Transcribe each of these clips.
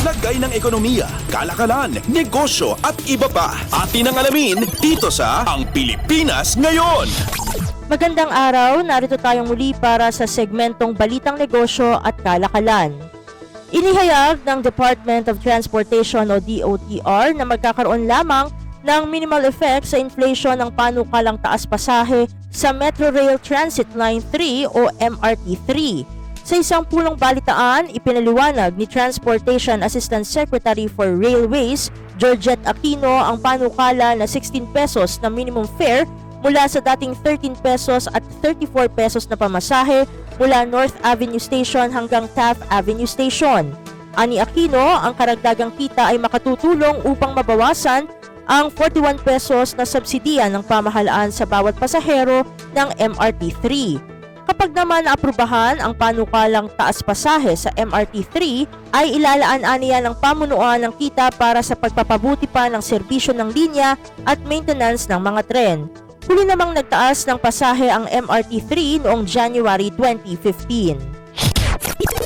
Lagay ng ekonomiya, kalakalan, negosyo at iba pa. Atin ang alamin dito sa Ang Pilipinas Ngayon. Magandang araw, narito tayong muli para sa segmentong Balitang Negosyo at Kalakalan. Inihayag ng Department of Transportation o DOTR na magkakaroon lamang ng minimal effect sa inflation ng panukalang taas pasahe sa Metro Rail Transit Line 3 o MRT3. Sa isang pulong balitaan, ipinaliwanag ni Transportation Assistant Secretary for Railways, Georgette Aquino, ang panukala na 16 pesos na minimum fare mula sa dating 13 pesos at 34 pesos na pamasahe mula North Avenue Station hanggang Taft Avenue Station. Ani Aquino, ang karagdagang kita ay makatutulong upang mabawasan ang 41 pesos na subsidiya ng pamahalaan sa bawat pasahero ng MRT3. Kapag naman naaprubahan ang panukalang taas pasahe sa MRT3, ay ilalaan aniya ng pamunuan ng kita para sa pagpapabuti pa ng serbisyo ng linya at maintenance ng mga tren. Huli namang nagtaas ng pasahe ang MRT3 noong January 2015.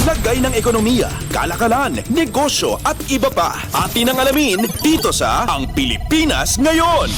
Lagay ng ekonomiya, kalakalan, negosyo at iba pa. Atin ang alamin dito sa Ang Pilipinas Ngayon.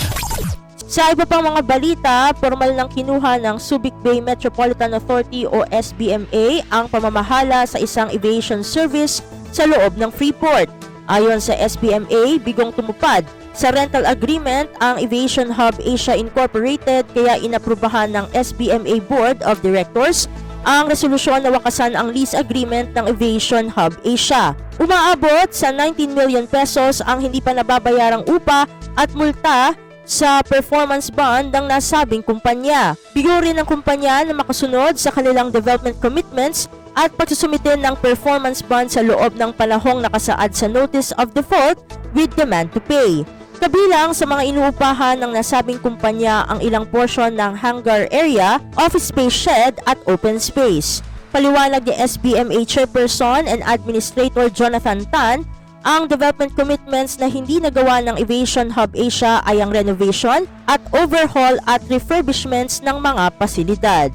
Sa iba pang mga balita, formal nang kinuha ng Subic Bay Metropolitan Authority o SBMA ang pamamahala sa isang aviation service sa loob ng Freeport. Ayon sa SBMA, bigong tumupad sa rental agreement ang Aviation Hub Asia Incorporated kaya inaprubahan ng SBMA Board of Directors ang resolusyon na wakasan ang lease agreement ng Aviation Hub Asia. Umaabot sa 19 million pesos ang hindi pa nababayarang upa at multa sa performance bond ng nasabing kumpanya. Bigo rin ng kumpanya na makasunod sa kanilang development commitments at pagsusumite ng performance bond sa loob ng panahong nakasaad sa Notice of Default with Demand to Pay. Kabilang sa mga inuupahan ng nasabing kumpanya ang ilang portion ng hangar area, office space shed at open space. Paliwanag ni SBMA Chairperson and Administrator Jonathan Tan, ang development commitments na hindi nagawa ng Aviation Hub Asia ay ang renovation at overhaul at refurbishments ng mga pasilidad.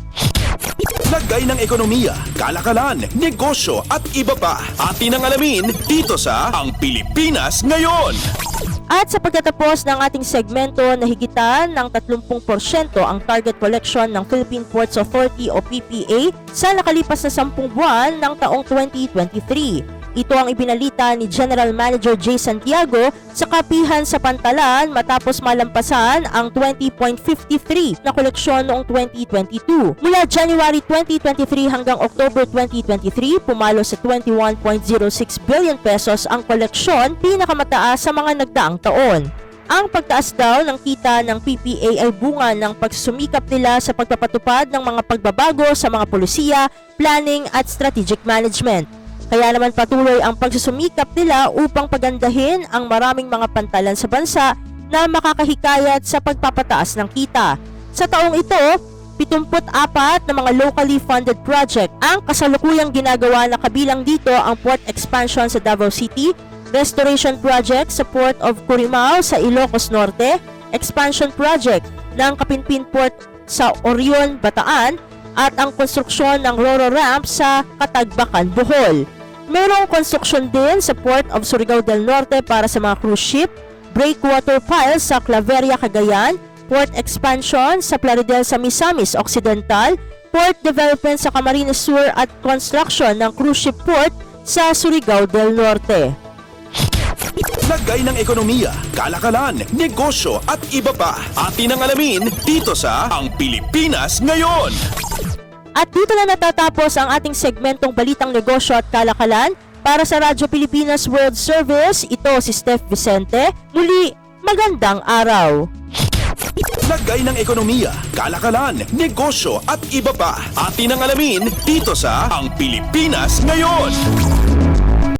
Lagay ng ekonomiya, kalakalan, negosyo at iba pa. Atin ang alamin dito sa Ang Pilipinas Ngayon. At sa pagtatapos ng ating segmento, nahigitan ng 30% ang target collection ng Philippine Ports Authority o PPA sa nakalipas na 10 buwan ng taong 2023. Ito ang ibinalita ni General Manager Jay Santiago sa kapihan sa Pantalan matapos malampasan ang 20.53 na koleksyon noong 2022. Mula January 2023 hanggang October 2023, pumalo sa 21.06 billion pesos ang koleksyon, pinakamataas sa mga nagdaang taon. Ang pagtaas daw ng kita ng PPA ay bunga ng pagsumikap nila sa pagpapatupad ng mga pagbabago sa mga polisiya, planning at strategic management. Kaya naman patuloy ang pagsusumikap nila upang pagandahin ang maraming mga pantalan sa bansa na makakahikayat sa pagpapataas ng kita. Sa taong ito, 74 na mga locally funded project ang kasalukuyang ginagawa na kabilang dito ang port expansion sa Davao City, restoration project sa Port of Curimao sa Ilocos Norte, expansion project ng Kapinpin Port sa Orion, Bataan, at ang konstruksyon ng Roro Ramp sa Katagbakan, Bohol. Mayroong konstruksyon din sa Port of Surigao del Norte para sa mga cruise ship, breakwater piles sa Claveria, Cagayan, port expansion sa Plaridel sa Misamis Occidental, port development sa Camarines Sur at construction ng cruise ship port sa Surigao del Norte. Lagay ng ekonomiya, kalakalan, negosyo at iba pa. Atin ang alamin dito sa Ang Pilipinas Ngayon. At dito na natatapos ang ating segmentong Balitang Negosyo at Kalakalan. Para sa Radyo Pilipinas World Service, ito si Steph Vicente. Muli, magandang araw! Lagay ng ekonomiya, kalakalan, negosyo at iba pa. Atin ang alamin dito sa Ang Pilipinas Ngayon.